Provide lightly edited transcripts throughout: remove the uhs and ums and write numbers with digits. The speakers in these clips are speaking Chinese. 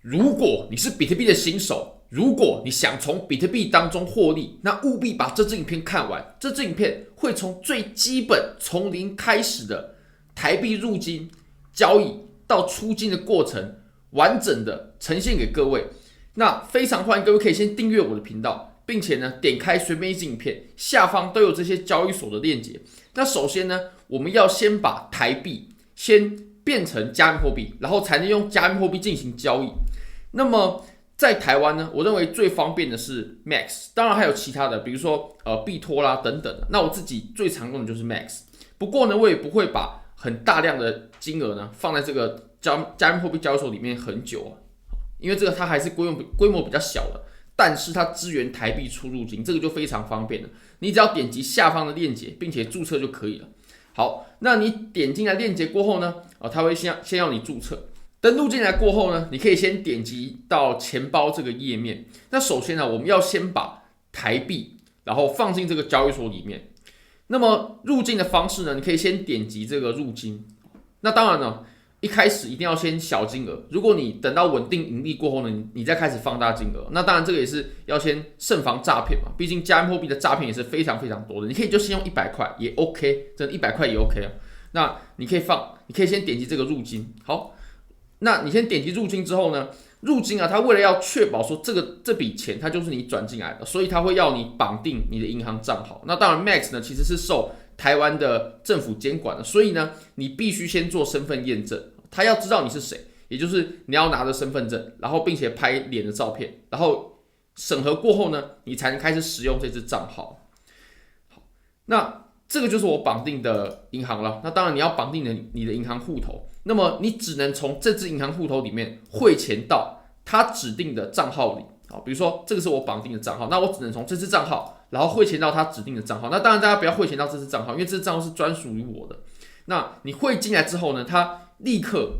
如果你是比特币的新手，如果你想从比特币当中获利，那务必把这支影片看完。这支影片会从最基本从零开始的台币入金交易到出金的过程，完整的呈现给各位。那非常欢迎各位可以先订阅我的频道，并且呢点开随便一支影片，下方都有这些交易所的链接。那首先呢，我们要先把台币先变成加密货币，然后才能用加密货币进行交易。那么在台湾呢，我认为最方便的是 Max， 当然还有其他的，比如说币托啦等等的。那我自己最常用的就是 Max， 不过呢，我也不会把很大量的金额呢放在这个加密货币交易所里面很久啊，因为这个它还是规模比较小的，但是它支援台币出入金，这个就非常方便了。你只要点击下方的链接，并且注册就可以了。好，那你点进来链接过后呢，它会先要你注册。登录进来过后呢，你可以先点击到钱包这个页面。那首先呢，我们要先把台币然后放进这个交易所里面。那么入金的方式呢，你可以先点击这个入金。那当然呢，一开始一定要先小金额。如果你等到稳定盈利过后呢，你再开始放大金额。那当然这个也是要先慎防诈骗嘛，毕竟加密货币的诈骗也是非常非常多的。你可以就先用100块也 OK， 真的100块也 OK 啊。那你可以先点击这个入金。好。那你先点击入金之后呢，入金啊，它为了要确保说这笔钱它就是你转进来的，所以它会要你绑定你的银行账号。那当然 Max 呢其实是受台湾的政府监管的，所以呢你必须先做身份验证，他要知道你是谁，也就是你要拿着身份证，然后并且拍脸的照片，然后审核过后呢，你才能开始使用这支账号。好，那这个就是我绑定的银行了。那当然你要绑定你的银行户头。那么你只能从这支银行户头里面汇钱到它指定的账号里，好，比如说这个是我绑定的账号，那我只能从这支账号，然后汇钱到它指定的账号。那当然大家不要汇钱到这支账号，因为这支账号是专属于我的。那你汇进来之后呢，它立刻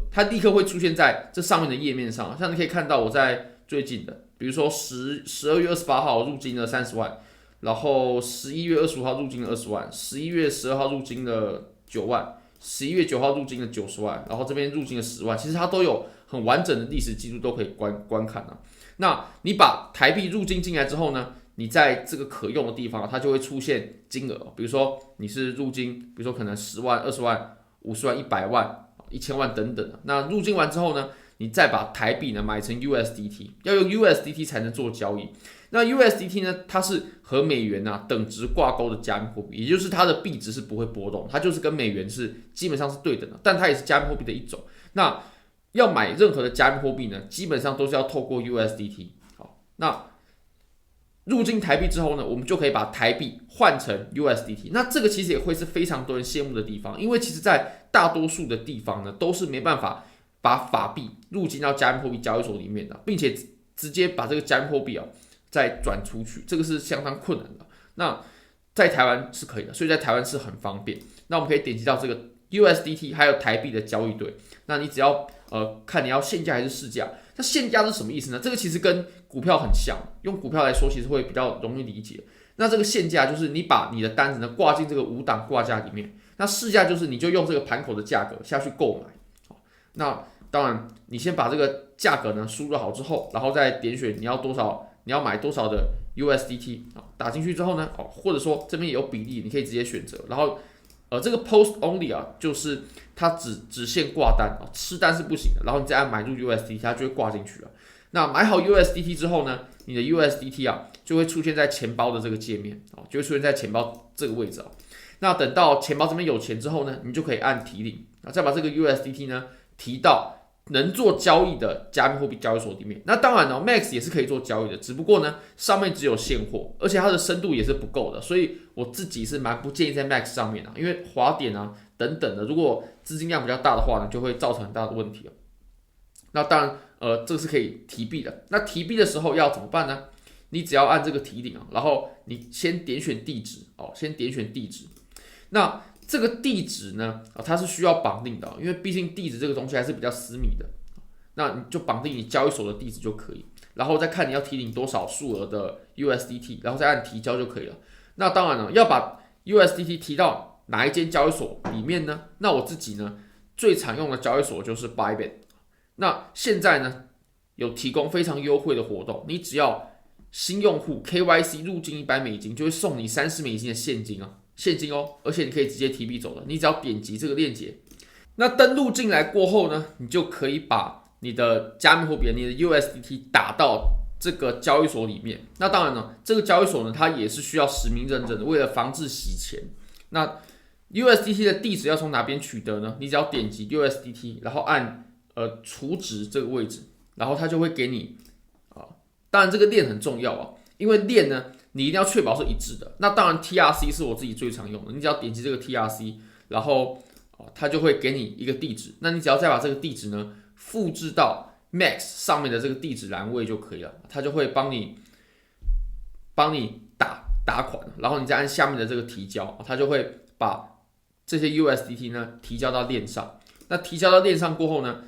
会出现在这上面的页面上，像你可以看到我在最近的，比如说12月28号入金了30万，然后11月25号入金了20万，11月12号入金了9万。11月9号入金了90万，然后这边入金了10万，其实它都有很完整的历史记录，都可以观看啊。那你把台币入金进来之后呢，你在这个可用的地方，它就会出现金额，比如说你是入金，比如说可能10万、20万、50万、100万、1000万等等的。那入金完之后呢，你再把台币呢买成 USDT， 要用 USDT 才能做交易。那 USDT 呢，它是和美元等值挂钩的加密货币，也就是它的币值是不会波动，它就是跟美元是基本上是对等的，但它也是加密货币的一种。那要买任何的加密货币呢，基本上都是要透过 USDT。好，那入金台币之后呢，我们就可以把台币换成 USDT。那这个其实也会是非常多人羡慕的地方，因为其实在大多数的地方呢，都是没办法把法币入金到加密货币交易所里面的，并且直接把这个加密货币再转出去，这个是相当困难的。那在台湾是可以的，所以在台湾是很方便。那我们可以点击到这个 USDT 还有台币的交易对，那你只要看你要现价还是市价。那现价是什么意思呢？这个其实跟股票很像，用股票来说其实会比较容易理解。那这个现价就是你把你的单子呢挂进这个5档挂价里面，那市价就是你就用这个盘口的价格下去购买。那当然你先把这个价格呢输入好之后，然后再点选你要买多少的 USDT 打进去之后呢，或者说这边也有比例，你可以直接选择。然后这个 Post Only 就是它只限挂单吃单是不行的。然后你再按买入 USDT， 它就会挂进去了。那买好 USDT 之后呢，你的 USDT 就会出现在钱包的这个界面就会出现在钱包这个位置那等到钱包这边有钱之后呢，你就可以按提领再把这个 USDT 呢提到能做交易的加密货币交易所里面。那当然Max 也是可以做交易的，只不过呢上面只有现货，而且它的深度也是不够的，所以我自己是蛮不建议在 Max 上面因为滑点等等的，如果资金量比较大的话呢，就会造成很大的问题那当然这个是可以提币的。那提币的时候要怎么办呢？你只要按这个提领然后你先点选地址那这个地址呢它是需要绑定的因为毕竟地址这个东西还是比较私密的。那你就绑定你交易所的地址就可以，然后再看你要提领多少数额的 USDT， 然后再按提交就可以了。那当然了，要把 USDT 提到哪一间交易所里面呢？那我自己呢最常用的交易所就是 Bybit。那现在呢有提供非常优惠的活动，你只要新用户 KYC 入境$100，就会送你$30的现金哦，而且你可以直接提币走的，你只要点击这个链接，那登录进来过后呢，你就可以把你的加密货币，你的 USDT 打到这个交易所里面。那当然呢，这个交易所呢，它也是需要实名认证的，为了防止洗钱。那 USDT 的地址要从哪边取得呢？你只要点击 USDT， 然后按储值这个位置，然后它就会给你当然这个链很重要啊，因为链呢你一定要确保是一致的。那当然 TRC 是我自己最常用的，你只要点击这个 TRC， 然后它就会给你一个地址，那你只要再把这个地址呢复制到 Max 上面的这个地址栏位就可以了，它就会帮你打款，然后你再按下面的这个提交，它就会把这些 USDT 呢提交到链上。那提交到链上过后呢，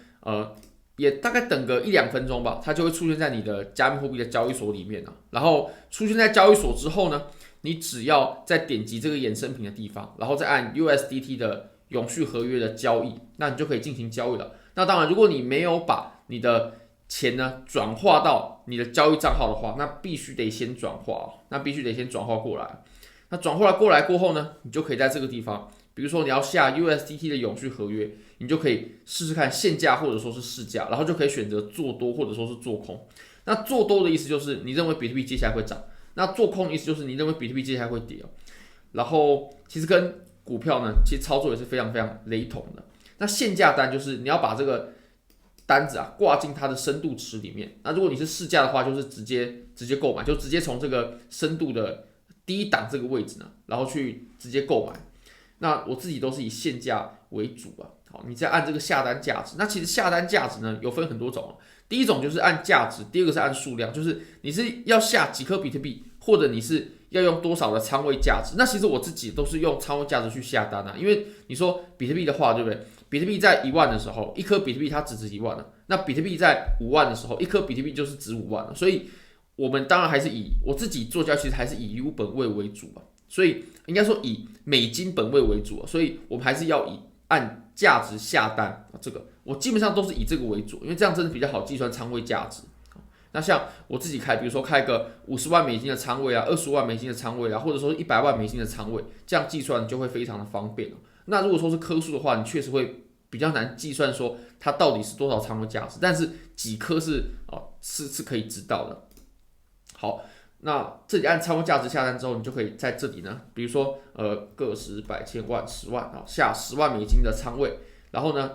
也大概等个1-2分钟吧，它就会出现在你的加密货币的交易所里面。然后出现在交易所之后呢，你只要再点击这个衍生品的地方，然后再按 USDT 的永续合约的交易，那你就可以进行交易了。那当然，如果你没有把你的钱呢转化到你的交易账号的话，那必须得先转化过来。那转化过来过后呢，你就可以在这个地方，比如说你要下 USDT 的永续合约，你就可以试试看现价或者说是市价，然后就可以选择做多或者说是做空。那做多的意思就是你认为比特币接下来会涨，那做空的意思就是你认为比特币接下来会跌。然后其实跟股票呢，其实操作也是非常非常雷同的。那限价单就是你要把这个单子挂进它的深度池里面。那如果你是市价的话，就是直接购买，就直接从这个深度的第一档这个位置呢，然后去直接购买。那我自己都是以限价为主啊。好，你再按这个下单价值。那其实下单价值呢有分很多种，第一种就是按价值，第二个是按数量，就是你是要下几颗比特币，或者你是要用多少的仓位价值。那其实我自己都是用仓位价值去下单因为你说比特币的话，对不对？比特币在1万的时候，一颗比特币它只值1万了。那比特币在5万的时候，一颗比特币就是值5万了。所以我们当然还是我自己做交易，其实还是以 U 本位为主所以应该说以美金本位为主所以我们还是要按价值下单这个我基本上都是以这个为主，因为这样真的比较好计算仓位价值。那像我自己开，比如说开个$50万的仓位$25万的仓位或者说100万的仓位，这样计算就会非常的方便那如果说是颗数的话，你确实会比较难计算说它到底是多少仓位价值，但是几颗是可以知道的。好，那这里按仓位价值下单之后，你就可以在这里呢，比如说个十百千万10万下$10万的仓位，然后呢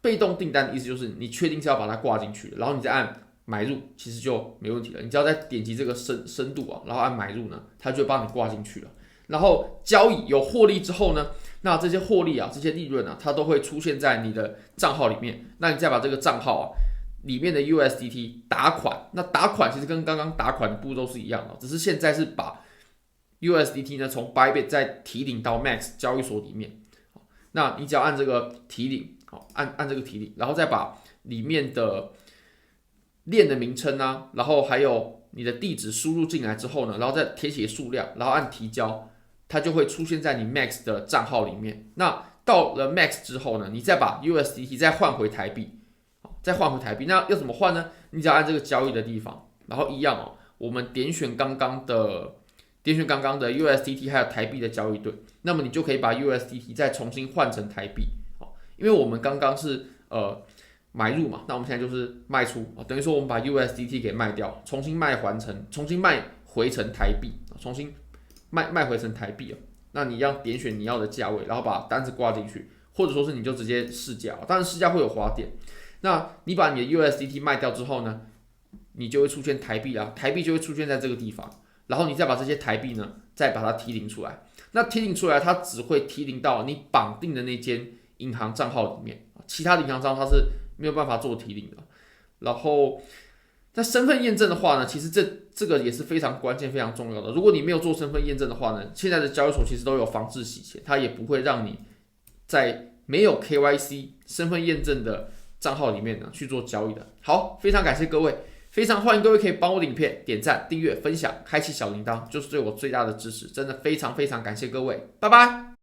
被动订单的意思就是你确定是要把它挂进去，然后你再按买入，其实就没问题了。你只要再点击这个深度然后按买入呢，它就会帮你挂进去了。然后交易有获利之后呢，那这些获利这些利润它都会出现在你的账号里面。那你再把这个账号里面的 USDT 打款，那打款其实跟刚刚打款的步骤是一样的，只是现在是把 USDT 呢从 Bybit 再提领到 Max 交易所里面。那你只要按这个提领，按这个提领，然后再把里面的链的名称然后还有你的地址输入进来之后呢，然后再填写数量，然后按提交，它就会出现在你 Max 的账号里面。那到了 Max 之后呢，你再把 USDT 再换回台币，那要怎么换呢？你只要按这个交易的地方，然后一样我们点选刚刚的 USDT 还有台币的交易对，那么你就可以把 USDT 再重新换成台币。因为我们刚刚是买入嘛，那我们现在就是卖出等于说我们把 USDT 给卖掉，重新卖回成台币，重新卖回成台币那你一样点选你要的价位，然后把单子挂进去，或者说是你就直接市价，当然市价会有滑点。那你把你的 USDT 卖掉之后呢，你就会出现台币台币就会出现在这个地方，然后你再把这些台币呢再把它提领出来。那提领出来，它只会提领到你绑定的那间银行账号里面，其他的银行账号它是没有办法做提领的。然后在身份验证的话呢，其实这个也是非常关键非常重要的。如果你没有做身份验证的话呢，现在的交易所其实都有防治洗钱，它也不会让你在没有 KYC 身份验证的账号里面呢去做交易的。好，非常感谢各位，非常欢迎各位可以帮我的影片点赞、订阅、分享、开启小铃铛，就是对我最大的支持，真的非常非常感谢各位，拜拜。